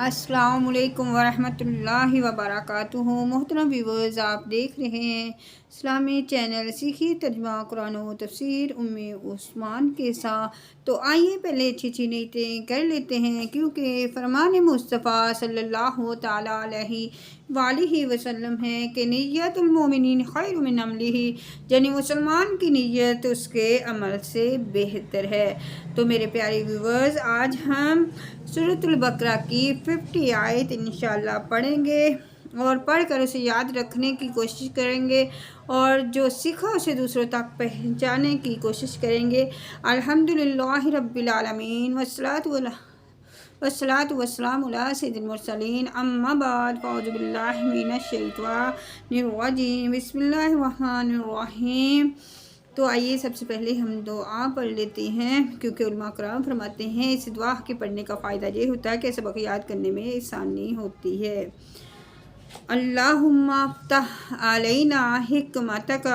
السلام علیکم ورحمۃ اللہ وبرکاتہ۔ محترم ویورز، آپ دیکھ رہے ہیں اسلامی چینل سیکھی ترجمہ قرآن و تفسیر عثمان کے ساتھ۔ تو آئیے پہلے اچھی نیتیں کر لیتے ہیں، کیونکہ فرمان مصطفیٰ صلی اللہ تعالیٰ علیہ وآلہ وسلم ہے کہ نیت المومنین خیر من عملہ، یعنی مسلمان کی نیت اس کے عمل سے بہتر ہے۔ تو میرے پیارے ویورز، آج ہم سورۃ البقرہ کی 50 آیت انشاءاللہ پڑھیں گے اور پڑھ کر اسے یاد رکھنے کی کوشش کریں گے، اور جو سیکھا اسے دوسروں تک پہنچانے کی کوشش کریں گے۔ الحمدللہ رب العالمین والصلاة والسلام علی سید المرسلین، اما بعد، فاعوذ باللہ من الشیطان الرجیم، بسم اللہ الرحمن الرحیم۔ تو آئیے سب سے پہلے ہم دعا پڑھ لیتے ہیں، کیونکہ علماء کرام فرماتے ہیں اس دعا کے پڑھنے کا فائدہ یہ ہوتا ہے کہ سبق یاد کرنے میں آسانی ہوتی ہے۔ اللہم افتح علینا حکمتک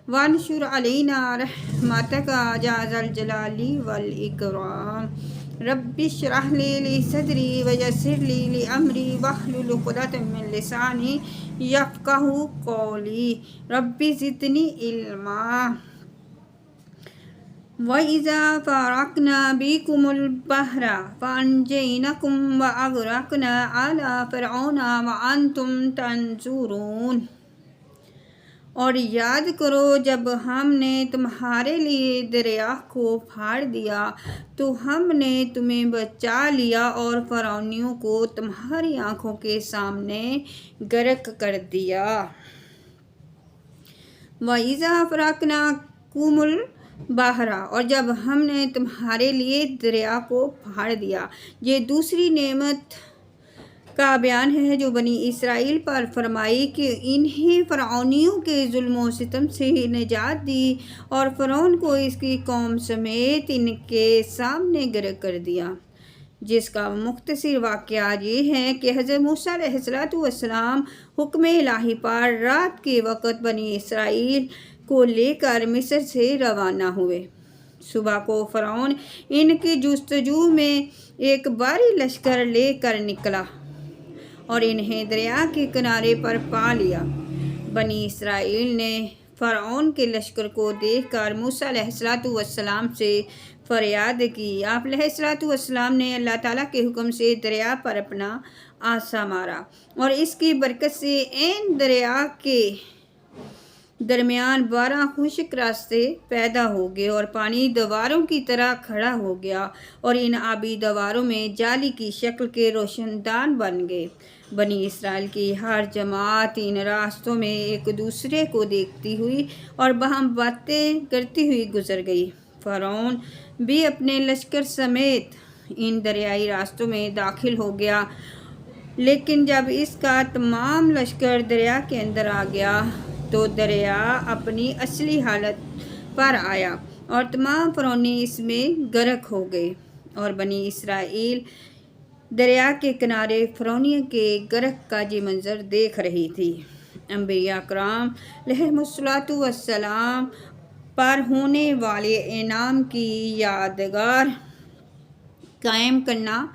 وانشر علینا رحمتک یا ذا الجلال والاکرام۔ رب اشرح لی صدری ویسر لی امری واحلل عقدۃ من لسانی یفقہوا قولی۔ رب زدنی علما۔ وَإِذَا فَرَقْنَا بِكُمُ الْبَحْرَ فَأَنْجَيْنَاكُمْ وَأَغْرَقْنَا آلَ فِرْعَوْنَ وَأَنْتُمْ تَنظُرُونَ۔ اور یاد کرو جب ہم نے تمہارے لیے دریا کو پھاڑ دیا تو ہم نے تمہیں بچا لیا اور فرعونیوں کو تمہاری آنکھوں کے سامنے غرق کر دیا۔ وَإِذَا فَرَقْنَاكُمُ الْبَحْرَ، اور جب ہم نے تمہارے لیے دریا کو پھاڑ دیا۔ یہ دوسری نعمت کا بیان ہے جو بنی اسرائیل پر فرمائی کہ انہیں فرعونیوں کے ظلم و ستم سے نجات دی اور فرعون کو اس کی قوم سمیت ان کے سامنے غرق کر دیا، جس کا مختصر واقعہ یہ ہے کہ حضرت موسیٰ علیہ السلام حکم الہی پر رات کے وقت بنی اسرائیل کو لے کر مصر سے روانہ ہوئے۔ صبح کو فرعون ان کی جستجو میں ایک بھاری لشکر لے کر نکلا اور انہیں دریا کے کنارے پر پا لیا۔ بنی اسرائیل نے فرعون کے لشکر کو دیکھ کر موسیٰ علیہ السلام سے فریاد کی۔ آپ علیہ السلام نے اللہ تعالیٰ کے حکم سے دریا پر اپنا عصا مارا اور اس کی برکت سے عین دریا کے درمیان 12 خشک راستے پیدا ہو گئے اور پانی دواروں کی طرح کھڑا ہو گیا اور ان آبی دواروں میں جالی کی شکل کے روشن دان بن گئے۔ بنی اسرائیل کی ہر جماعت ان راستوں میں ایک دوسرے کو دیکھتی ہوئی اور باہم باتیں کرتی ہوئی گزر گئی۔ فرعون بھی اپنے لشکر سمیت ان دریائی راستوں میں داخل ہو گیا، لیکن جب اس کا تمام لشکر دریا کے اندر آ گیا تو دریا اپنی اصلی حالت پر آیا اور تمام فرعونی اس میں غرق ہو گئے، اور بنی اسرائیل دریا کے کنارے فرعونیوں کے غرق کا یہ منظر دیکھ رہی تھی۔ انبیاء کرام علیہ السلام پر ہونے والے انعام کی یادگار قائم کرنا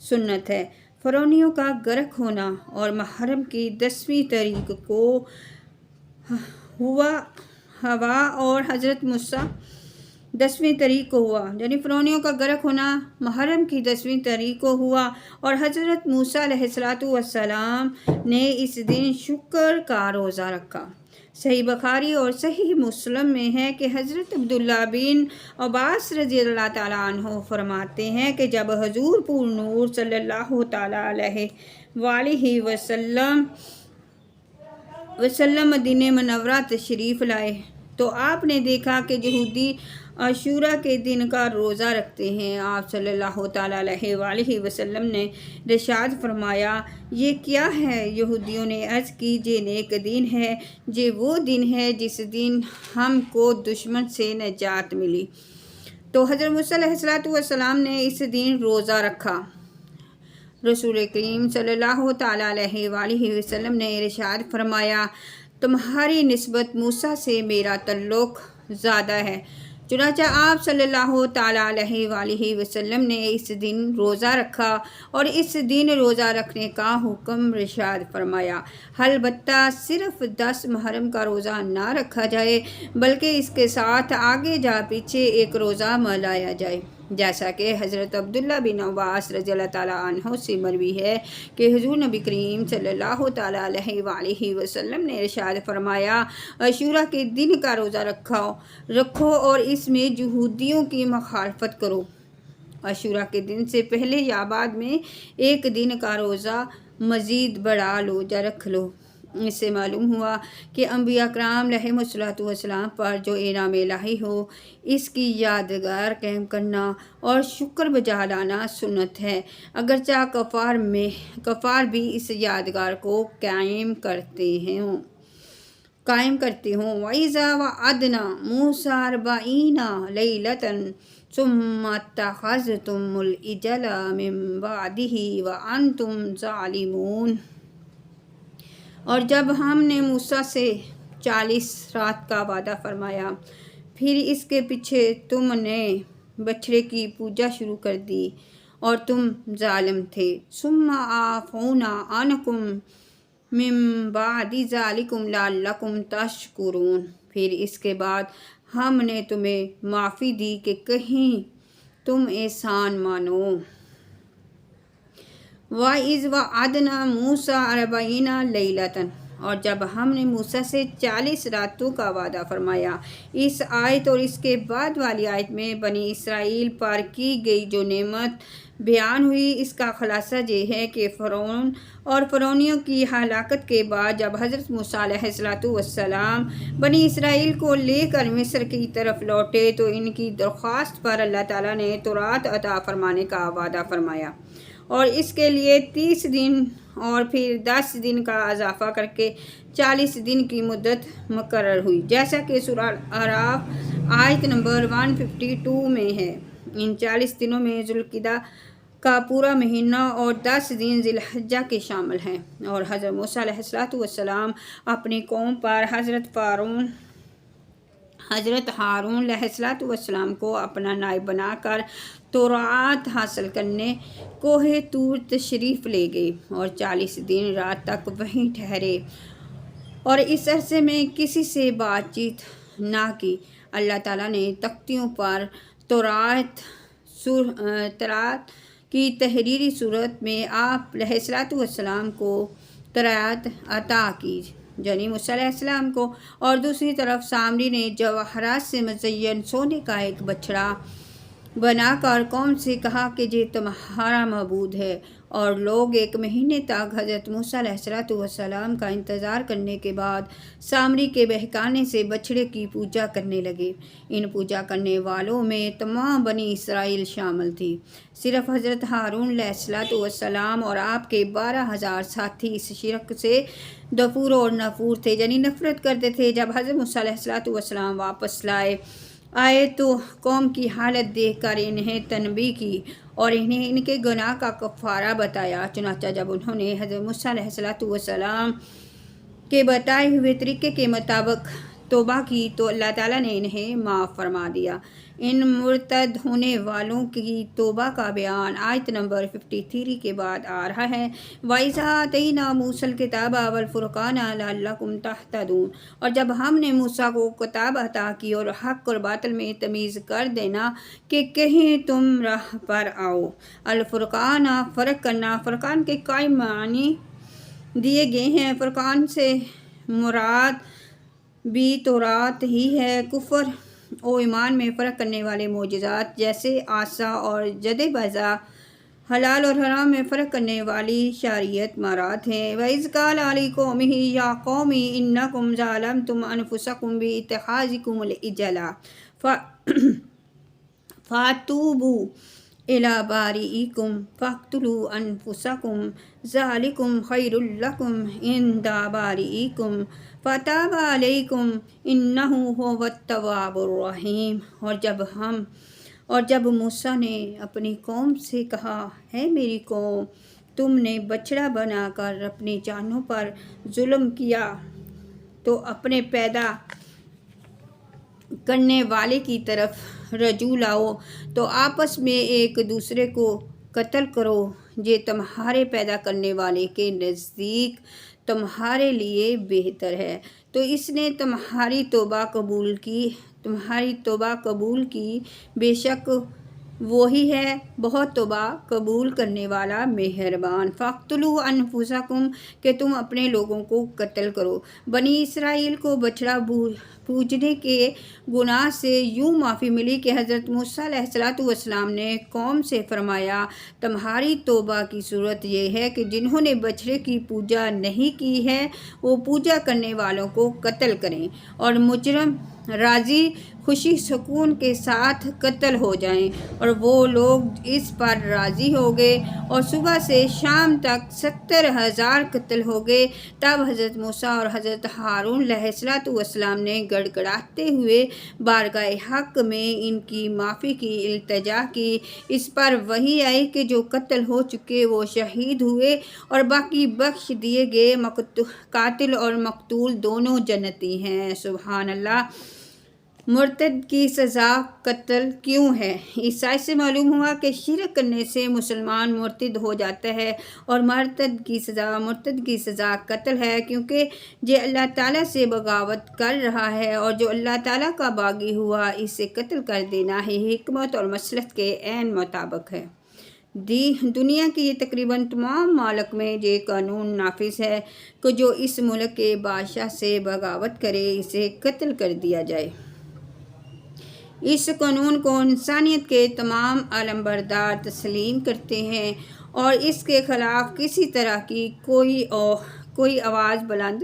سنت ہے۔ فرعونیوں کا غرق ہونا اور محرم کی 10ویں تاریخ کو ہوا اور حضرت موسیٰ 10ویں تاریخ کو ہوا، یعنی فرعونیوں کا غرق ہونا محرم کی 10ویں تاریخ کو ہوا، اور حضرت موسیٰ علیہ السلام نے اس دن شکر کا روزہ رکھا۔ صحیح بخاری اور صحیح مسلم میں ہے کہ حضرت عبداللہ بن عباس رضی اللہ تعالیٰ عنہ فرماتے ہیں کہ جب حضور پور نور صلی اللہ تعالیٰ علیہ وآلہ وسلم مدینہ منورہ تشریف لائے تو آپ نے دیکھا کہ یہودی عاشوراء کے دن کا روزہ رکھتے ہیں۔ آپ صلی اللہ تعالیٰ علیہ وآلہ وسلم نے ارشاد فرمایا، یہ کیا ہے؟ یہودیوں نے عرض کی، یہ نیک دن ہے، یہ وہ دن ہے جس دن ہم کو دشمن سے نجات ملی۔ تو حضرت موسیٰ علیہ السلام نے اس دن روزہ رکھا۔ رسول کریم صلی اللہ تعالیٰ علیہ وآلہ وسلم نے ارشاد فرمایا، تمہاری نسبت موسیٰ سے میرا تعلق زیادہ ہے، چنانچہ آپ صلی اللہ تعالیٰ علیہ وآلہ وسلم نے اس دن روزہ رکھا اور اس دن روزہ رکھنے کا حکم ارشاد فرمایا۔ البتہ صرف 10 محرم کا روزہ نہ رکھا جائے بلکہ اس کے ساتھ آگے جا پیچھے ایک روزہ ملایا جائے، جیسا کہ حضرت عبداللہ بن عباس رضی اللہ تعالیٰ عنہ سے مروی ہے کہ حضور نبی کریم صلی اللہ تعالیٰ علیہ وآلہ وسلم نے ارشاد فرمایا، عاشوراء کے دن کا روزہ رکھو اور اس میں یہودیوں کی مخالفت کرو۔ عاشوراء کے دن سے پہلے یا بعد میں ایک دن کا روزہ مزید بڑھا لو یا رکھ لو۔ اس سے معلوم ہوا کہ انبیاء کرام علیہم السلام پر جو انعام الہی ہو اس کی یادگار قائم کرنا اور شکر بجا لانا سنت ہے، اگرچہ کفار بھی اس یادگار کو قائم کرتے ہوں۔ وَإِذَا وَعَدْنَا مُوسَىٰ 40 لَيْلَةً ثُمَّ اتَّخَذْتُمُ الْعِجْلَ مِن بَعْدِهِ وَأَنْتُمْ ظَالِمُونَ۔ اور جب ہم نے موسیٰ سے 40 رات کا وعدہ فرمایا، پھر اس کے پیچھے تم نے بچھڑے کی پوجا شروع کر دی اور تم ظالم تھے۔ ثُمَّ عَفَوْنَا عَنْکُم مِّن بَعْدِ ذَلِکُمْ لَعَلَّکُمْ تَشْکُرُونَ۔ پھر اس کے بعد ہم نے تمہیں معافی دی کہ کہیں تم احسان مانو۔ وَإِذْ وَعَدْنَا مُوسَىٰ 40 لَيْلَةً۔ اور جب ہم نے موسیٰ سے 40 راتوں کا وعدہ فرمایا۔ اس آیت اور اس کے بعد والی آیت میں بنی اسرائیل پر کی گئی جو نعمت بیان ہوئی، اس کا خلاصہ یہ ہے کہ فرعون اور فرعونیوں کی ہلاکت کے بعد جب حضرت موسیٰ علیہ السلام بنی اسرائیل کو لے کر مصر کی طرف لوٹے تو ان کی درخواست پر اللہ تعالیٰ نے تورات عطا فرمانے کا وعدہ فرمایا اور اس کے لیے 30 دن اور پھر 10 دن کا اضافہ کر کے 40 دن کی مدت مقرر ہوئی، جیسا کہ سورہ اعراف آیت نمبر 152 میں ہے۔ ان 40 دنوں میں ذوالقعدہ کا پورا مہینہ اور 10 دن ذی الحجہ کے شامل ہیں، اور حضرت موسیٰ علیہ السلام اپنی قوم پر حضرت ہارون علیہ السلام کو اپنا نائب بنا کر تورات حاصل کرنے کوہ طور تشریف لے گئے اور 40 دن رات تک وہیں ٹھہرے اور اس عرصے میں کسی سے بات چیت نہ کی۔ اللہ تعالیٰ نے تختیوں پر تورات کی تحریری صورت میں آپ علیہ السلام کو تورات عطا کی، یعنی موسیٰ علیہ السلام کو، اور دوسری طرف سامری نے جواہرات سے مزین سونے کا ایک بچڑا بنا کر قوم سے کہا کہ یہ تمہارا معبود ہے، اور لوگ 1 مہینے تک حضرت موسیٰ علیہ السلام کا انتظار کرنے کے بعد سامری کے بہکانے سے بچڑے کی پوجا کرنے لگے۔ ان پوجا کرنے والوں میں تمام بنی اسرائیل شامل تھی، صرف حضرت ہارون علیہ السلام اور آپ کے 12,000 ساتھی اس شرک سے دفور اور نفور تھے، یعنی نفرت کرتے تھے۔ جب حضرت موسیٰ علیہ السلام واپس آئے تو قوم کی حالت دیکھ کر انہیں تنبیہ کی اور انہیں ان کے گناہ کا کفارہ بتایا۔ چنانچہ جب انہوں نے حضرت موسیٰ علیہ السلام کے بتائے ہوئے طریقے کے مطابق توبہ کی تو اللہ تعالیٰ نے انہیں معاف فرما دیا۔ ان مرتد ہونے والوں کی توبہ کا بیان آیت نمبر 53 کے بعد آ رہا ہے۔ وَإِذَا آتَيْنَا مُوسَى الْكِتَابَ وَالْفُرْقَانَ لَعَلَّكُمْ تَهْتَدُونَ۔ اور جب ہم نے موسیٰ کو کتاب عطا کی اور حق اور باطل میں تمیز کر دینا کہ کہیں تم راہ پر آؤ۔ الفرقان فرق کرنا، فرقان کے کئی معنی دیے گئے ہیں۔ فرقان سے مراد بھی تورات ہی ہے۔ کفر و ایمان میں فرق کرنے والے معجزات جیسے عصا اور جد بیضا، حلال اور حرام میں فرق کرنے والی شریعت مراد ہیں۔ وَإِذْ قَالَ لِقَوْمِهِ يَا قَوْمِ إِنَّكُمْ ظَلَمْتُمْ أَنفُسَكُمْ بِاتِّخَاذِكُمُ الْعِجْلَ فَتُوبُوا إِلَىٰ بَارِئِكُمْ فَاقْتُلُوا أَنفُسَكُمْ ذَٰلِكُمْ خَيْرٌ لَكُمْ عِندَ بَارِئِكُمْ فَتَابَ عَلَيْكُمْ إِنَّهُ هُوَ التَّوَّابُ الرَّحِيمُ۔ اور جب موسیٰ نے اپنی قوم سے کہا، ہے میری قوم، تم نے بچڑا بنا کر اپنی جانوں پر ظلم کیا تو اپنے پیدا کرنے والے کی طرف رجوع لاؤ تو آپس میں ایک دوسرے کو قتل کرو، یہ تمہارے پیدا کرنے والے کے نزدیک تمہارے لیے بہتر ہے۔ تو اس نے تمہاری توبہ قبول کی، بے شک وہی ہے بہت توبہ قبول کرنے والا مہربان۔ فَاقْتُلُوا أَنفُسَكُمْ کہ تم اپنے لوگوں کو قتل کرو۔ بنی اسرائیل کو بچھڑا پوجنے کے گناہ سے یوں معافی ملی کہ حضرت موسیٰ علیہ السلام نے قوم سے فرمایا، تمہاری توبہ کی صورت یہ ہے کہ جنہوں نے بچھڑے کی پوجا نہیں کی ہے وہ پوجا کرنے والوں کو قتل کریں، اور مجرم راضی خوشی سکون کے ساتھ قتل ہو جائیں۔ اور وہ لوگ اس پر راضی ہو گئے اور صبح سے شام تک 70,000 قتل ہو گئے۔ تب حضرت موسیٰ اور حضرت ہارون علیہ السلام نے گڑ گڑاتے ہوئے بارگاہ حق میں ان کی معافی کی التجا کی۔ اس پر وحی آئی کہ جو قتل ہو چکے وہ شہید ہوئے اور باقی بخش دیے گئے، قاتل اور مقتول دونوں جنتی ہیں۔ سبحان اللہ۔ مرتد کی سزا قتل کیوں ہے؟ اس آیت سے معلوم ہوا کہ شرک کرنے سے مسلمان مرتد ہو جاتا ہے اور مرتد کی سزا قتل ہے، کیونکہ جو اللہ تعالیٰ سے بغاوت کر رہا ہے اور جو اللہ تعالیٰ کا باغی ہوا اسے قتل کر دینا ہی حکمت اور مصلحت کے عین مطابق ہے۔ دنیا کے یہ تقریباً تمام ممالک میں یہ قانون نافذ ہے کہ جو اس ملک کے بادشاہ سے بغاوت کرے اسے قتل کر دیا جائے۔ اس قانون کو انسانیت کے تمام علمبردار تسلیم کرتے ہیں اور اس کے خلاف کسی طرح کی کوئی آواز بلند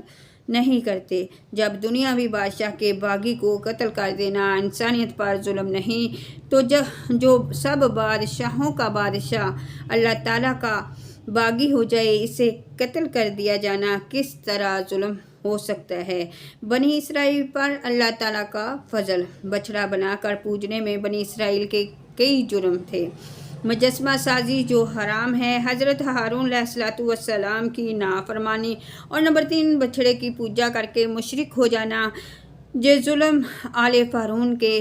نہیں کرتے۔ جب دنیاوی بادشاہ کے باغی کو قتل کر دینا انسانیت پر ظلم نہیں تو جو سب بادشاہوں کا بادشاہ اللہ تعالیٰ کا باغی ہو جائے اسے قتل کر دیا جانا کس طرح ظلم ہو سکتا ہے؟ بنی اسرائیل پر اللہ تعالیٰ کا فضل۔ بچھڑا بنا کر پوجنے میں بنی اسرائیل کے کئی جرم تھے۔ مجسمہ سازی جو حرام ہے، حضرت ہارون علیہ السلام کی نافرمانی، اور نمبر 3 بچھڑے کی پوجا کر کے مشرک ہو جانا۔ یہ ظلم آل فرعون کے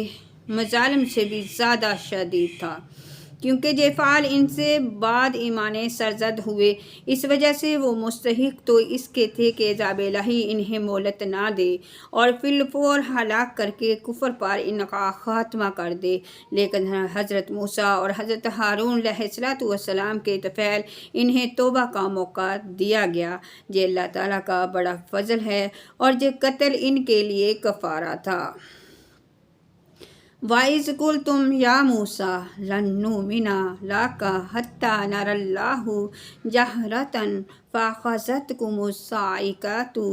مظالم سے بھی زیادہ شدید تھا، کیونکہ یہ افعال ان سے بعد ایمان سرزد ہوئے، اس وجہ سے وہ مستحق تو اس کے تھے کہ عذاب الہی انہیں مہلت نہ دے اور فی الفور ہلاک کر کے کفر پر ان کا خاتمہ کر دے، لیکن حضرت موسیٰ اور حضرت ہارون علیہ السلام کے طفیل انہیں توبہ کا موقع دیا گیا۔ یہ اللہ تعالیٰ کا بڑا فضل ہے اور یہ قتل ان کے لیے کفارہ تھا۔ وَإِذْ قُلْتُمْ يَا مُوسَىٰ لَن نُّؤْمِنَ لَكَ حَتَّىٰ نَرَى اللَّهَ جَهْرَةً فَأَخَذَتْكُمُ الصَّاعِقَةُ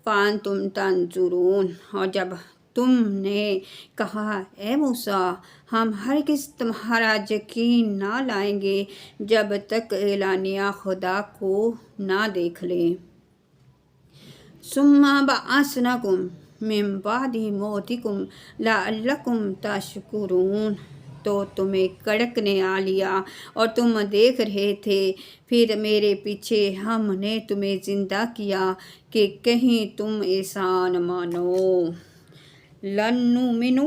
فَأَنتُمْ تَنظُرُونَ۔ اور جب تم نے کہا اے موسیٰ ہم ہرگز تمہارا یقین نہ لائیں گے جب تک اعلانیہ خدا کو نہ دیکھ لیں۔ ثُمَّ بَعَثْنَاكُم مِّن بَعْدِ مَوْتِكُمْ لَعَلَّكُمْ تَشْکُرُونَ۔ تو تمہیں کڑکنے آ لیا اور تم دیکھ رہے تھے، پھر میرے پیچھے ہم نے تمہیں زندہ کیا کہ کہیں تم احسان مانو۔ لَن نُّؤْمِنَ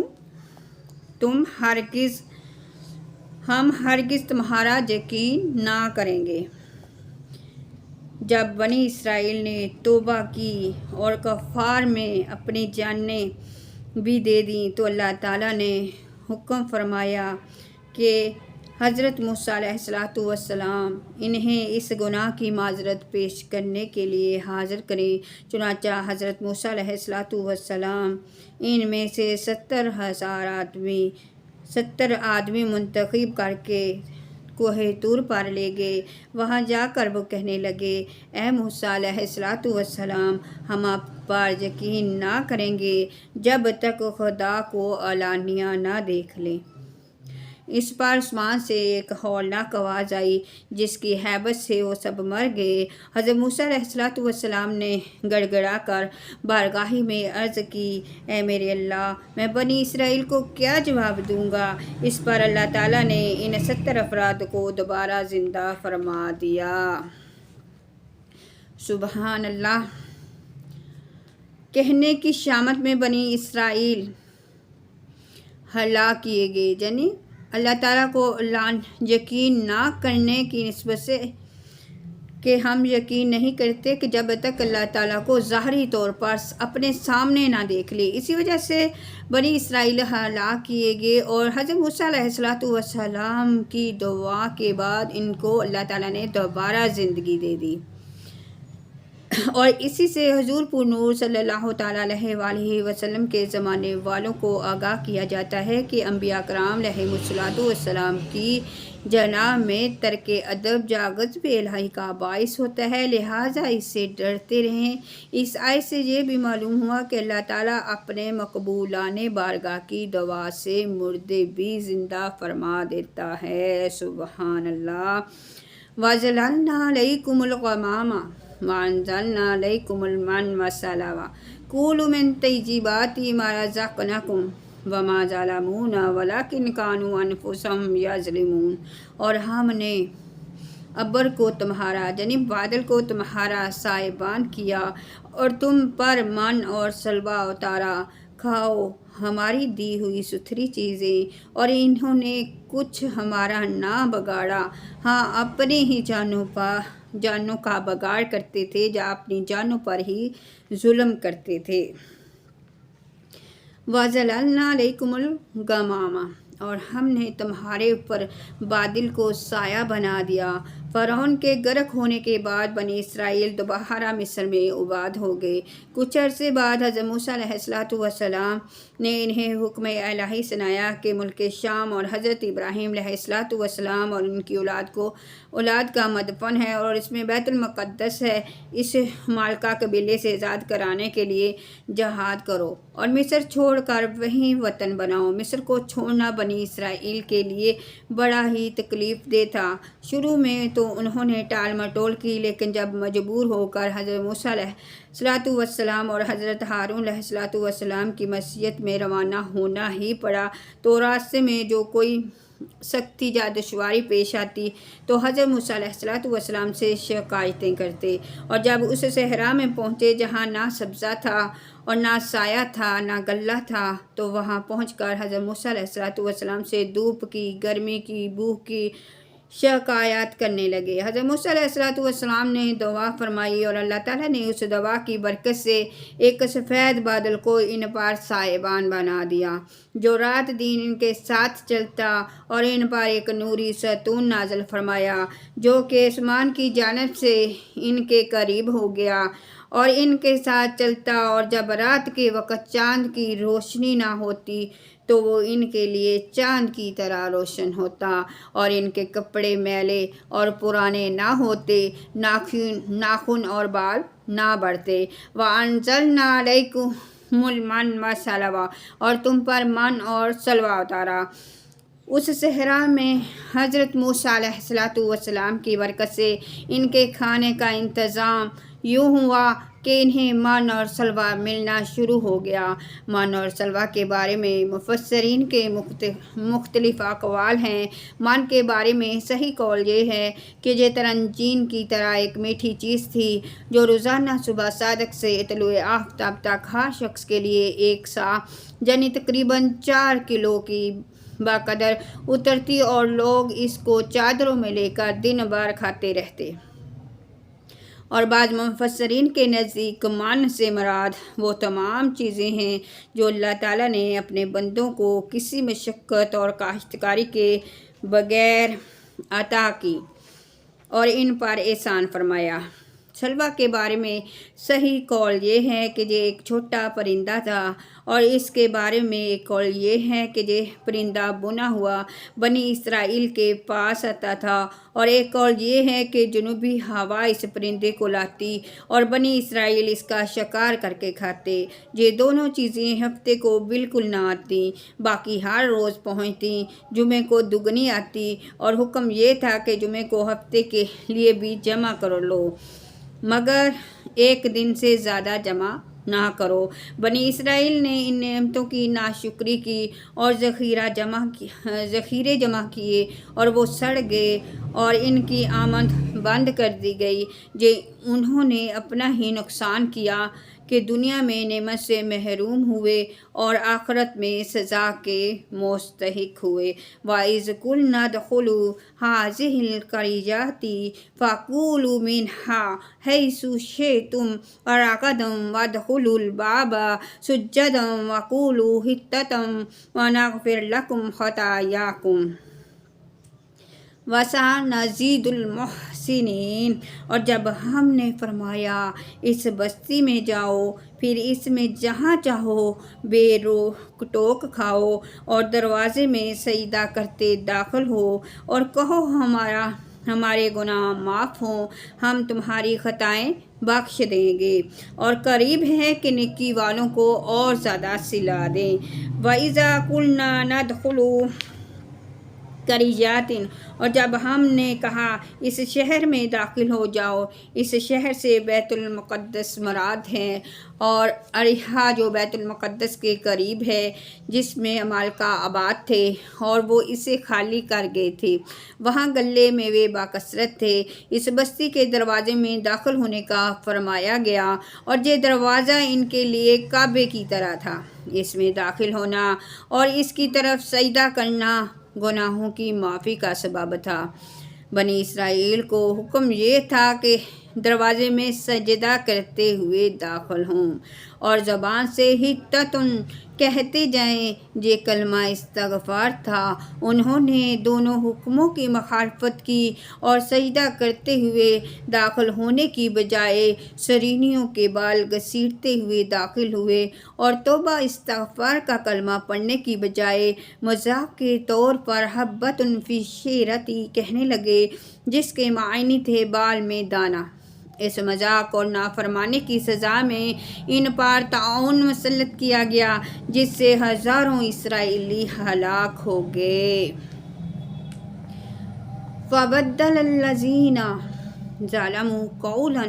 ہم ہرگز تمہارا یقین نہ کریں گے۔ جب بنی اسرائیل نے توبہ کی اور کفار میں اپنی جانیں بھی دے دیں تو اللہ تعالیٰ نے حکم فرمایا کہ حضرت موسیٰ علیہ السلام انہیں اس گناہ کی معذرت پیش کرنے کے لیے حاضر کریں۔ چنانچہ حضرت موسیٰ علیہ السلام ان میں سے 70 آدمی منتخب کر کے کوہ طور پر لے گئے۔ وہاں جا کر وہ کہنے لگے اے موسیٰ علیہ السلام ہم آپ پر یقین نہ کریں گے جب تک خدا کو علانیہ نہ دیکھ لیں۔ اس پر آسمان سے ایک ہولناک آواز آئی جس کی ہیبت سے وہ سب مر گئے۔ حضرت موسیٰ علیہ السلام نے گڑ گڑا کر بارگاہ میں عرض کی اے میرے اللہ میں بنی اسرائیل کو کیا جواب دوں گا؟ اس پر اللہ تعالیٰ نے ان 70 افراد کو دوبارہ زندہ فرما دیا۔ سبحان اللہ۔ کہنے کی شامت میں بنی اسرائیل ہلاک کیے گئے، یعنی اللہ تعالیٰ کو یقین نہ کرنے کی نسبت سے کہ ہم یقین نہیں کرتے کہ جب تک اللہ تعالیٰ کو ظاہری طور پر اپنے سامنے نہ دیکھ لے، اسی وجہ سے بنی اسرائیل ہلاک کیے گئے۔ اور حضرت موسیٰ علیہ السلام کی دعا کے بعد ان کو اللہ تعالیٰ نے دوبارہ زندگی دے دی، اور اسی سے حضور پر نور صلی اللہ تعالیٰ علیہ وآلہ وسلم کے زمانے والوں کو آگاہ کیا جاتا ہے کہ انبیاء کرام علیہ السلام کی جناب میں ترک ادب غضب الہی کا باعث ہوتا ہے، لہٰذا اس سے ڈرتے رہیں۔ اس آیت سے یہ بھی معلوم ہوا کہ اللہ تعالیٰ اپنے مقبولانِ بارگاہ کی دعا سے مردے بھی زندہ فرما دیتا ہے۔ سبحان اللہ۔ وَظَلَلْنَا عَلَيْكُمُ الْغَمَامَ وَأَنزَلْنَا عَلَيْكُمُ الْمَنَّ وَالسَّلْوَىٰ كُلُوا مِن طَيِّبَاتِ مَا رَزَقْنَاكُمْ وَمَا ظَلَمُونَا وَلَٰكِن كَانُوا أَنفُسَهُمْ يَظْلِمُونَ۔ اور ہم نے ابر کو تمہارا یعنی بادل کو تمہارا سائبان کیا اور تم پر من اور سلوہ اتارا، کھاؤ ہماری دی ہوئی ستھری چیزیں، اور انہوں نے کچھ ہمارا نہ بگاڑا، ہاں اپنے ہی جانوں کا بگاڑ کرتے تھے یا اپنی جانوں پر ہی ظلم کرتے تھے۔ وَظَلَلْنَا عَلَيْكُمُ الْغَمَامَ، اور ہم نے تمہارے اوپر بادل کو سایہ بنا دیا۔ فرعون کے غرق ہونے کے بعد بنی اسرائیل دوبارہ مصر میں آباد ہو گئے۔ کچھ عرصے بعد حضرت موسیٰ علیہ السلام نے انہیں حکم الہی سنایا کہ ملک شام اور حضرت ابراہیم علیہ السلام اور ان کی اولاد کا مدفن ہے اور اس میں بیت المقدس ہے، اس مالکہ قبیلے سے آزاد کرانے کے لیے جہاد کرو اور مصر چھوڑ کر وہیں وطن بناؤ۔ مصر کو چھوڑنا بنی اسرائیل کے لیے بڑا ہی تکلیف دہ تھا۔ شروع میں تو انہوں نے ٹال مٹول کی، لیکن جب مجبور ہو کر حضرت موسیٰ علیہ السلام اور حضرت ہارون علیہ السلام کی معیت میں روانہ ہونا ہی پڑا تو راستے میں جو کوئی سختی یا دشواری پیش آتی تو حضرت موسیٰ علیہ السلام سے شکایتیں کرتے، اور جب اس صحرا میں پہنچے جہاں نہ سبزہ تھا اور نہ سایہ تھا نہ غلہ تھا تو وہاں پہنچ کر حضرت موسیٰ علیہ السلام سے دھوپ کی، گرمی کی، بھوک کی شکایات کرنے لگے۔ حضرت موسیٰ علیہ السلام نے دعا فرمائی اور اللہ تعالیٰ نے اس دعا کی برکت سے ایک سفید بادل کو ان پر سائبان بنا دیا جو رات دن ان کے ساتھ چلتا، اور ان پر ایک نوری ستون نازل فرمایا جو کہ آسمان کی جانب سے ان کے قریب ہو گیا اور ان کے ساتھ چلتا، اور جب رات کے وقت چاند کی روشنی نہ ہوتی تو وہ ان کے لیے چاند کی طرح روشن ہوتا، اور ان کے کپڑے میلے اور پرانے نہ ہوتے، ناخن اور بال نہ بڑھتے۔ وَأَنزَلْنَا عَلَيْكُمُ الْمَنَّ وَالسَّلْوَىٰ، اور تم پر من اور سلوہ اتارا۔ اس صحرا میں حضرت موسیٰ علیہ السلام کی برکت سے ان کے کھانے کا انتظام یوں ہوا کہ انہیں من اور سلوہ ملنا شروع ہو گیا۔ من اور سلوہ کے بارے میں مفسرین کے مختلف اقوال ہیں۔ من کے بارے میں صحیح قول یہ ہے کہ یہ ترنجین کی طرح ایک میٹھی چیز تھی جو روزانہ صبح صادق سے طلوع آفتاب تک ہر شخص کے لیے ایک سا یعنی تقریباً 4 کلو کی بقدر اترتی، اور لوگ اس کو چادروں میں لے کر دن بھر کھاتے رہتے۔ اور بعض مفسرین کے نزدیک من سے مراد وہ تمام چیزیں ہیں جو اللہ تعالیٰ نے اپنے بندوں کو کسی مشقت اور کاشتکاری کے بغیر عطا کی اور ان پر احسان فرمایا۔ سلوہ کے بارے میں صحیح قول یہ ہے کہ یہ ایک چھوٹا پرندہ تھا، اور اس کے بارے میں ایک قول یہ ہے کہ یہ پرندہ بنا ہوا بنی اسرائیل کے پاس آتا تھا، اور ایک قول یہ ہے کہ جنوبی ہوا اس پرندے کو لاتی اور بنی اسرائیل اس کا شکار کر کے کھاتے۔ یہ دونوں چیزیں ہفتے کو بالکل نہ آتی، باقی ہر روز پہنچتی، جمعے کو دگنی آتی، اور حکم یہ تھا کہ جمعے کو ہفتے کے لیے بھی جمع کر لو مگر ایک دن سے زیادہ جمع نہ کرو۔ بنی اسرائیل نے ان نعمتوں کی ناشکری کی اور ذخیرے جمع کیے اور وہ سڑ گئے، اور ان کی آمد بند کر دی گئی کہ انہوں نے اپنا ہی نقصان کیا کہ دنیا میں نعمت سے محروم ہوئے اور آخرت میں سزا کے مستحق ہوئے۔ وَإِذْ قُلْنَا ادْخُلُوا هَٰذِهِ الْقَرْيَةَ فَكُولُوا مِنْهَا حَيْثُ شِئْتُمْ رَغَدًا وَادْخُلُوا الْبَابَ سُجَّدًا وَقُولُوا حِطَّةٌ وَنَغْفِرْ لَكُمْ خَطَايَاكُمْ وَسَنَزِيدُ الْمُحْسِنِينَ۔ اور جب ہم نے فرمایا اس بستی میں جاؤ، پھر اس میں جہاں چاہو بے روک ٹوک کھاؤ اور دروازے میں سجدہ کرتے داخل ہو اور کہو ہمارے گناہ معاف ہوں، ہم تمہاری خطائیں بخش دیں گے اور قریب ہے کہ نیکی والوں کو اور زیادہ صلہ دیں۔ وَإِذَا قُلْنَا نَدْخُلُوا قَرْيَةً، اور جب ہم نے کہا اس شہر میں داخل ہو جاؤ، اس شہر سے بیت المقدس مراد ہے اور اریحا جو بیت المقدس کے قریب ہے جس میں عمالقہ آباد تھے اور وہ اسے خالی کر گئے تھے، وہاں غلے میوے باکثرت تھے، اس بستی کے دروازے میں داخل ہونے کا فرمایا گیا اور یہ دروازہ ان کے لیے کعبے کی طرح تھا، اس میں داخل ہونا اور اس کی طرف سجدہ کرنا گناہوں کی معافی کا سبب تھا۔ بنی اسرائیل کو حکم یہ تھا کہ دروازے میں سجدہ کرتے ہوئے داخل ہوں اور زبان سے حطۃ کہتے جائیں، یہ کلمہ استغفار تھا۔ انہوں نے دونوں حکموں کی مخالفت کی اور سجدہ کرتے ہوئے داخل ہونے کی بجائے سرینیوں کے بال گھسیٹتے ہوئے داخل ہوئے اور توبہ استغفار کا کلمہ پڑھنے کی بجائے مذاق کے طور پر حبۃ فی الشعرۃ کہنے لگے، جس کے معنی تھے بال میں دانہ۔ اس مذاق اور نافرمانی کی سزا میں ان پر طاعون مسلط کیا گیا جس سے ہزاروں اسرائیلی ہلاک ہو گئے۔ فَبَدَّلَ الَّذِينَ ظَلَمُوا قَوْلًا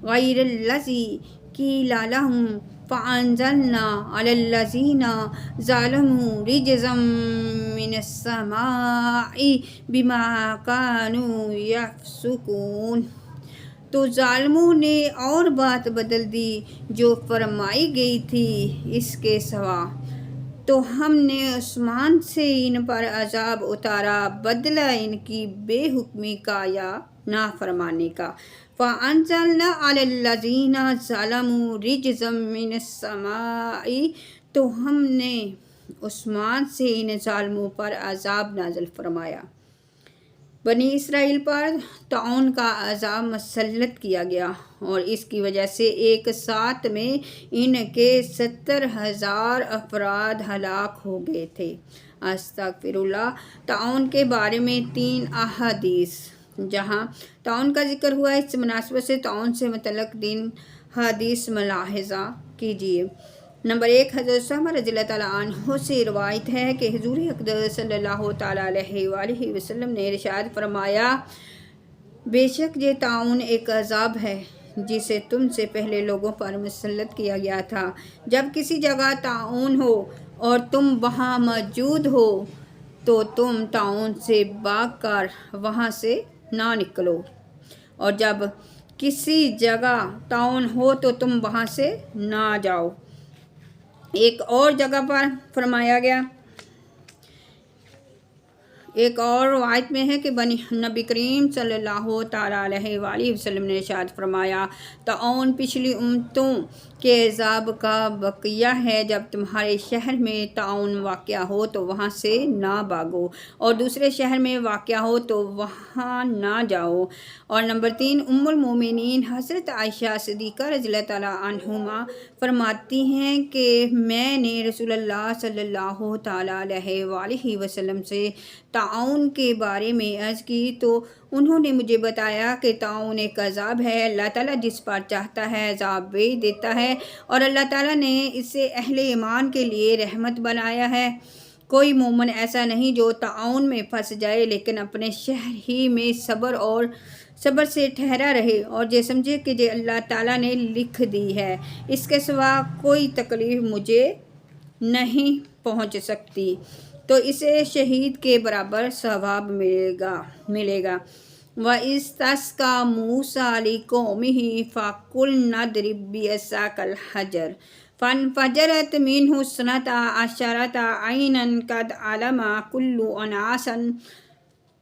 غَيْرَ الَّذِي قِيلَ لَهُمْ فَأَنزَلْنَا عَلَى الَّذِينَ ظَلَمُوا رِجْزًا مِّنَ السَّمَاءِ بِمَا كَانُوا يَفْسُقُونَ۔ تو ظالموں نے اور بات بدل دی جو فرمائی گئی تھی اس کے سوا، تو ہم نے آسمان سے ان پر عذاب اتارا بدلہ ان کی بے حکمی کا یا نافرمانی کا۔ فَأَنزَلْنَا عَلَى الَّذِينَ ظَلَمُوا رِجْزًا مِّنَ السَّمَاءِ، تو ہم نے آسمان سے ان ظالموں پر عذاب نازل فرمایا۔ بنی اسرائیل پر طاعون کا عذاب مسلط کیا گیا اور اس کی وجہ سے ایک ساتھ میں ان کے 70,000 افراد ہلاک ہو گئے تھے۔ استغفر اللہ۔ طاعون کے بارے میں 3 احادیث۔ جہاں طاعون کا ذکر ہوا اس مناسبت سے طاعون سے متعلق 3 حدیث ملاحظہ کیجیے۔ نمبر 1، حضرت عثمان رضی اللہ تعالیٰ عنہ سے روایت ہے کہ حضور اقدس صلی اللہ تعالیٰ علیہ وآلہ وسلم نے ارشاد فرمایا، بے شک یہ طاعون ایک عذاب ہے جسے تم سے پہلے لوگوں پر مسلط کیا گیا تھا۔ جب کسی جگہ طاعون ہو اور تم وہاں موجود ہو تو تم طاعون سے بھاگ کر وہاں سے نہ نکلو، اور جب کسی جگہ طاعون ہو تو تم وہاں سے نہ جاؤ۔ ایک اور جگہ پر فرمایا گیا، ایک اور روایت میں ہے کہ نبی کریم صلی اللہ تعالیٰ علیہ وآلہ وسلم نے ارشاد فرمایا، طاعون پچھلی امتوں کے عذاب کا بقیہ ہے۔ جب تمہارے شہر میں طاعون واقع ہو تو وہاں سے نہ بھاگو اور دوسرے شہر میں واقع ہو تو وہاں نہ جاؤ۔ اور نمبر 3، ام المومنین حضرت عائشہ صدیقہ رضی اللہ تعالیٰ عنہما فرماتی ہیں کہ میں نے رسول اللہ صلی اللہ تعالیٰ علیہ وآلہ وسلم سے طاعون کے بارے میں عرض کی تو انہوں نے مجھے بتایا کہ طاعون ایک عذاب ہے، اللہ تعالیٰ جس پر چاہتا ہے عذاب بھیج دیتا ہے اور اللہ تعالیٰ نے اسے اہل ایمان کے لیے رحمت بنایا ہے۔ کوئی مومن ایسا نہیں جو طاعون میں پھنس جائے لیکن اپنے شہر ہی میں صبر سے ٹھہرا رہے اور یہ سمجھے کہ یہ اللہ تعالیٰ نے لکھ دی ہے، اس کے سوا کوئی تکلیف مجھے نہیں پہنچ سکتی، تو اسے شہید کے برابر ثواب ملے گا۔ وَإِسْتَسْقَىٰ مُوسَىٰ لِقَوْمِهِ فَقُلْنَا اضْرِب بِّعَصَاكَ الْحَجَرَ فَانفَجَرَتْ مِنْهُ اثْنَتَا عَشْرَةَ عَيْنًا قَدْ عَلِمَ كُلُّ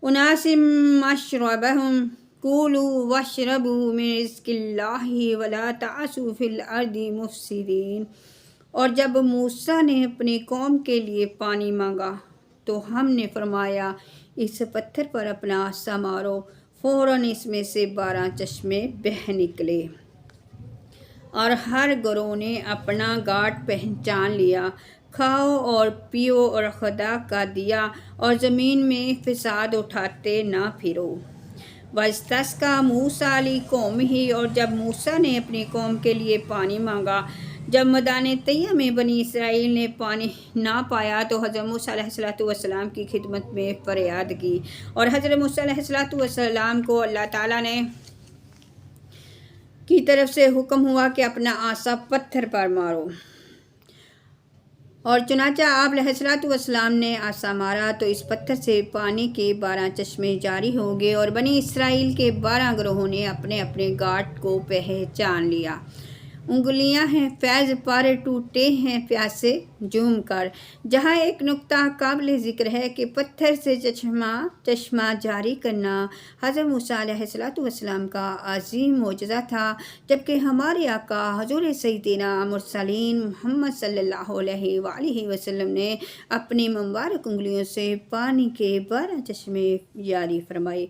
أُنَاسٍ مَّشْرَبَهُمْ كُلُوا وَاشْرَبُوا مِن رِّزْقِ اللَّهِ وَلَا تَعْثَوْا فِي الْأَرْضِ مُفْسِدِينَ۔ اور جب موسیٰ نے اپنی قوم کے لیے پانی مانگا تو ہم نے فرمایا اس پتھر پر اپنا عصا مارو، فوراً اس میں سے 12 چشمے بہہ نکلے اور ہر گروہ نے اپنا گھاٹ پہچان لیا، کھاؤ اور پیو اور خدا کا دیا اور زمین میں فساد اٹھاتے نہ پھرو۔ وَاسْتَسْقَىٰ مُوسَىٰ لِقَوْمِهِ اور جب موسیٰ نے اپنی قوم کے لیے پانی مانگا، جب میدان طیہ میں بنی اسرائیل نے پانی نہ پایا تو حضرت موسیٰ علیہ السلام کی خدمت میں فریاد کی، اور حضرت موسیٰ علیہ السلام کو اللہ تعالیٰ نے کی طرف سے حکم ہوا کہ اپنا عصا پتھر پر مارو، اور چنانچہ آپ علیہ السلام نے عصا مارا تو اس پتھر سے پانی کے 12 چشمے جاری ہو گئے، اور بنی اسرائیل کے 12 گروہوں نے اپنے اپنے گھاٹ کو پہچان لیا۔ انگلیاں ہیں فیض پر ٹوٹے ہیں پیاسے جھوم کر۔ جہاں ایک نقطہ قابل ذکر ہے کہ پتھر سے چشمہ جاری کرنا حضرت موسیٰ علیہ السلام کا عظیم معجزہ تھا، جبکہ ہمارے آقا حضور سیدنا مرسلین محمد صلی اللہ علیہ وآلہ وسلم نے اپنی مبارک انگلیوں سے پانی کے 12 چشمے جاری فرمائے،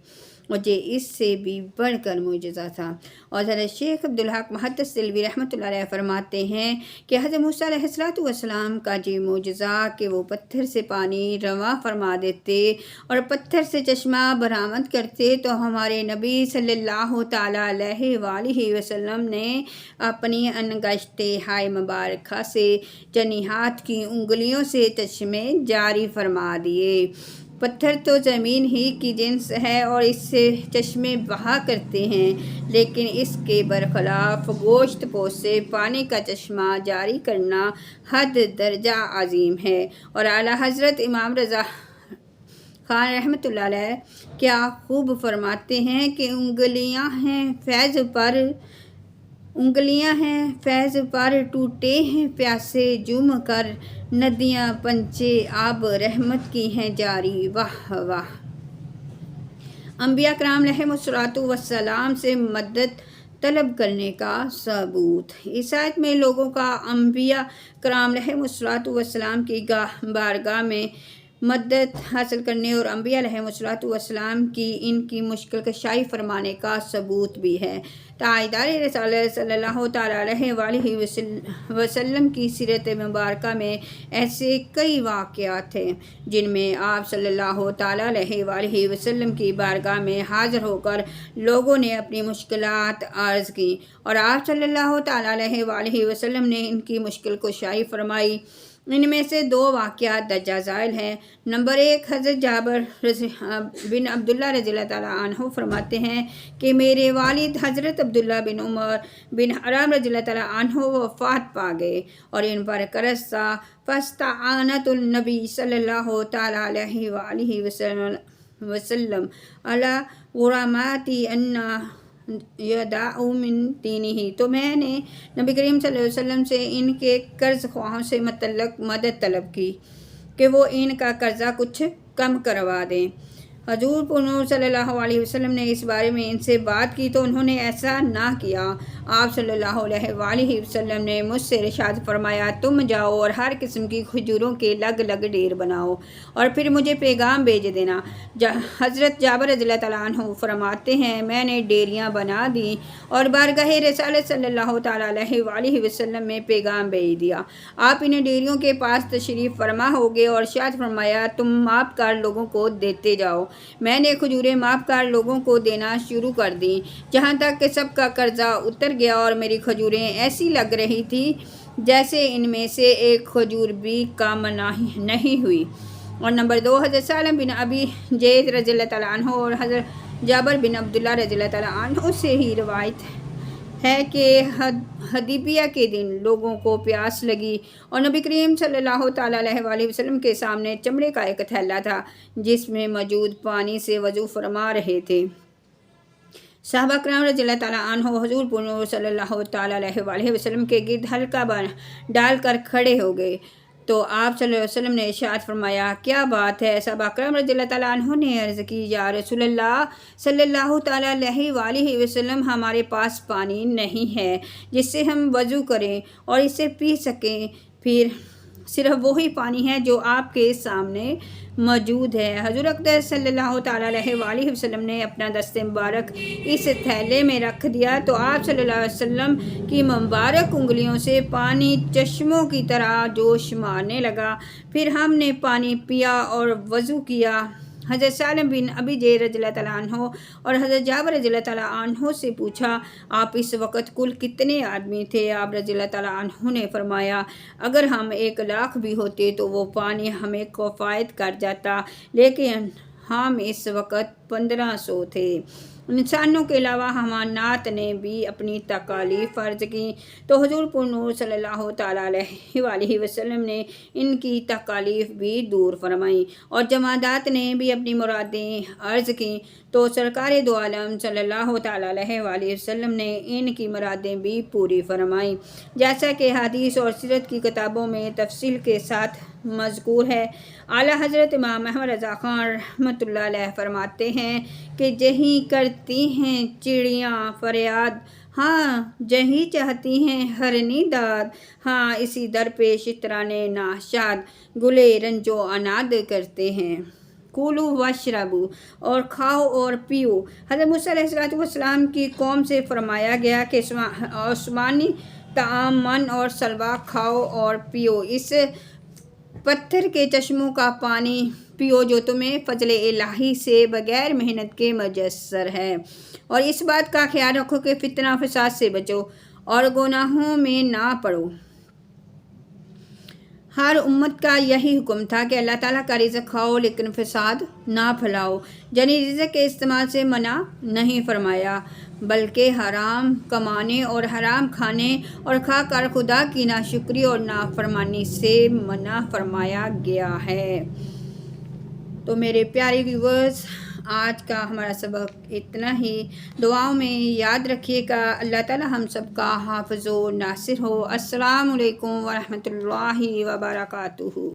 اور یہ اس سے بھی بڑھ کر معجزہ تھا۔ اور حضرت شیخ عبدالحق محدث دہلوی رحمۃ اللہ علیہ فرماتے ہیں کہ حضرت موسیٰ علیہ السلام کا یہ معجزہ کہ وہ پتھر سے پانی رواں فرما دیتے اور پتھر سے چشمہ برآمد کرتے، تو ہمارے نبی صلی اللہ تعالیٰ علیہ وآلہ وسلم نے اپنی انگشت ہائے مبارکہ سے یعنی ہاتھ کی انگلیوں سے چشمے جاری فرما دیے۔ پتھر تو زمین ہی کی جنس ہے اور اس سے چشمے بہا کرتے ہیں، لیکن اس کے برخلاف گوشت پوش سے پانی کا چشمہ جاری کرنا حد درجہ عظیم ہے۔ اور اعلیٰ حضرت امام رضا خان رحمۃ اللہ علیہ کیا خوب فرماتے ہیں کہ انگلیاں ہیں فیض پر ٹوٹے ہیں پیاسے جھوم کر، ندیاں پنچے آب رحمت کی ہیں جاری، واہ واہ۔ انبیاء کرام علیہ السلام سے مدد طلب کرنے کا ثبوت۔ اس آیت میں لوگوں کا انبیاء کرام علیہ السلام کی بارگاہ میں مدد حاصل کرنے اور انبیاء علیہ السلام کی ان کی مشکل کشائی فرمانے کا ثبوت بھی ہے۔ تاجدار رسالت صلی اللہ تعالیٰ علیہ وآلہ وسلم کی سیرت مبارکہ میں ایسے کئی واقعات ہیں جن میں آپ صلی اللہ تعالیٰ علیہ وآلہ وسلم کی بارگاہ میں حاضر ہو کر لوگوں نے اپنی مشکلات عرض کی، اور آپ صلی اللہ تعالیٰ علیہ وآلہ وسلم نے ان کی مشکل کشائی فرمائی۔ ان میں سے 2 واقعات درجہ ذیل ہیں۔ نمبر 1، حضرت جابر بن عبداللہ رضی اللہ تعالیٰ عنہ فرماتے ہیں کہ میرے والد حضرت عبداللہ بن عمر بن حرام رضی اللہ تعالیٰ عنہ وفات پا گئے، اور ان پر قرض تھا، فاستعانت النبی صلی اللہ تعالیٰ علیہ وآلہ وسلم علی غراماتی ان یدعو من دینہ، تو میں نے نبی کریم صلی اللہ علیہ وسلم سے ان کے قرض خواہوں سے متعلق مدد طلب کی کہ وہ ان کا قرضہ کچھ کم کروا دیں۔ حضور پرنور صلی اللہ علیہ وسلم نے اس بارے میں ان سے بات کی تو انہوں نے ایسا نہ کیا۔ آپ صلی اللہ علیہ وآلہ وسلم نے مجھ سے ارشاد فرمایا، تم جاؤ اور ہر قسم کی کھجوروں کے لگ ڈھیر بناؤ اور پھر مجھے پیغام بھیج دینا۔ حضرت جابر رضی اللہ تعالیٰ عنہ فرماتے ہیں میں نے ڈیریاں بنا دیں اور بارگاہ رسالت صلی اللہ تعالیٰ علیہ وآلہ وسلم میں پیغام بھیج دیا۔ آپ ان ڈیریوں کے پاس تشریف فرما ہو گئے اور ارشاد فرمایا، تم ماپ کر لوگوں کو دیتے جاؤ۔ میں نے کھجوریں ماپ کر لوگوں کو دینا شروع کر دیں، جہاں تک کہ سب کا قرضہ اتر گیا اور میری کھجوریں ایسی لگ رہی تھی جیسے ان میں سے ایک کھجور بھی کم نہیں ہوئی۔ اور نمبر 2، حضرت سالم بن ابی زید رضی اللہ تعالیٰ عنہ اور حضرت جابر بن عبداللہ رضی اللہ تعالیٰ عنہ سے ہی روایت ہے کہ حدیبیہ کے دن لوگوں کو پیاس لگی اور نبی کریم صلی اللہ تعالیٰ علیہ وآلہ وسلم کے سامنے چمڑے کا ایک تھیلا تھا جس میں موجود پانی سے وضو فرما رہے تھے۔ صحابہ کرام رضی اللہ تعالیٰ عنہ حضور پر نور صلی اللہ تعالیٰ علیہ وآلہ وسلم کے گرد حلقہ ڈال کر کھڑے ہو گئے تو آپ صلی اللہ علیہ وسلم نے ارشاد فرمایا، کیا بات ہے؟ صحابہ کرام رضی اللہ تعالیٰ عنہ نے عرض کی، یا رسول اللہ صلی اللہ تعالیٰ علیہ وآلہ وسلم، ہمارے پاس پانی نہیں ہے جس سے ہم وضو کریں اور اسے پی سکیں، پھر صرف وہی پانی ہے جو آپ کے سامنے موجود ہے۔ حضور اقدس صلی اللہ تعالیٰ علیہ وآلہ وسلم نے اپنا دست مبارک اس تھیلے میں رکھ دیا تو آپ صلی اللہ علیہ وسلم کی مبارک انگلیوں سے پانی چشموں کی طرح جوش مارنے لگا۔ پھر ہم نے پانی پیا اور وضو کیا۔ حضرت سالم بن ابی جے رضی اللہ تعالیٰ عنہ اور حضرت جابر رضی اللہ تعالیٰ عنہ سے پوچھا، آپ اس وقت کل کتنے آدمی تھے؟ آپ رضی اللہ تعالیٰ عنہ نے فرمایا، اگر ہم 1,00,000 بھی ہوتے تو وہ پانی ہمیں کفایت کر جاتا، لیکن ہم اس وقت 1500 تھے۔ انسانوں کے علاوہ حیوانات نے بھی اپنی تکالیف فرض کی تو حضور پر نور صلی اللہ تعالیٰ علیہ وآلہ وسلم نے ان کی تکالیف بھی دور فرمائیں، اور جمادات نے بھی اپنی مرادیں عرض کیں تو سرکار دو عالم صلی اللہ تعالیٰ علیہ وآلہ وسلم نے ان کی مرادیں بھی پوری فرمائیں، جیسا کہ حدیث اور سیرت کی کتابوں میں تفصیل کے ساتھ مذکور ہے۔ اعلیٰ حضرت امام احمد رضا خان رحمۃ اللہ علیہ فرماتے ہیں کہ جہیں کرتی ہیں چڑیاں فریاد، ہاں جہیں چاہتی ہیں ہرنی داد، ہاں اسی درپیش ترانے ناشاد گلے رنجو اناد کرتے ہیں۔ کولو واشربو، اور کھاؤ اور پیو۔ حضرت موسیٰ علیہ السلام کی قوم سے فرمایا گیا کہ آسمانی طعام من اور سلوہ کھاؤ اور پیو، اس پتھر کے چشموں کا پانی پیو جو تمہیں فضل الہی سے بغیر محنت کے میسر ہے، اور اس بات کا خیال رکھو کہ فتنہ فساد سے بچو اور گناہوں میں نہ پڑو۔ ہر امت کا یہی حکم تھا کہ اللہ تعالیٰ کا رزق کھاؤ لیکن فساد نہ پھیلاؤ، یعنی رزق کے استعمال سے منع نہیں فرمایا بلکہ حرام کمانے اور حرام کھانے اور کھا کر خدا کی ناشکری اور نافرمانی سے منع فرمایا گیا ہے۔ تو میرے پیارے ویورز، آج کا ہمارا سبق اتنا ہی۔ دعاؤں میں یاد رکھیے گا۔ اللہ تعالی ہم سب کا حافظ و ناصر ہو۔ السلام علیکم ورحمۃ اللہ وبرکاتہ۔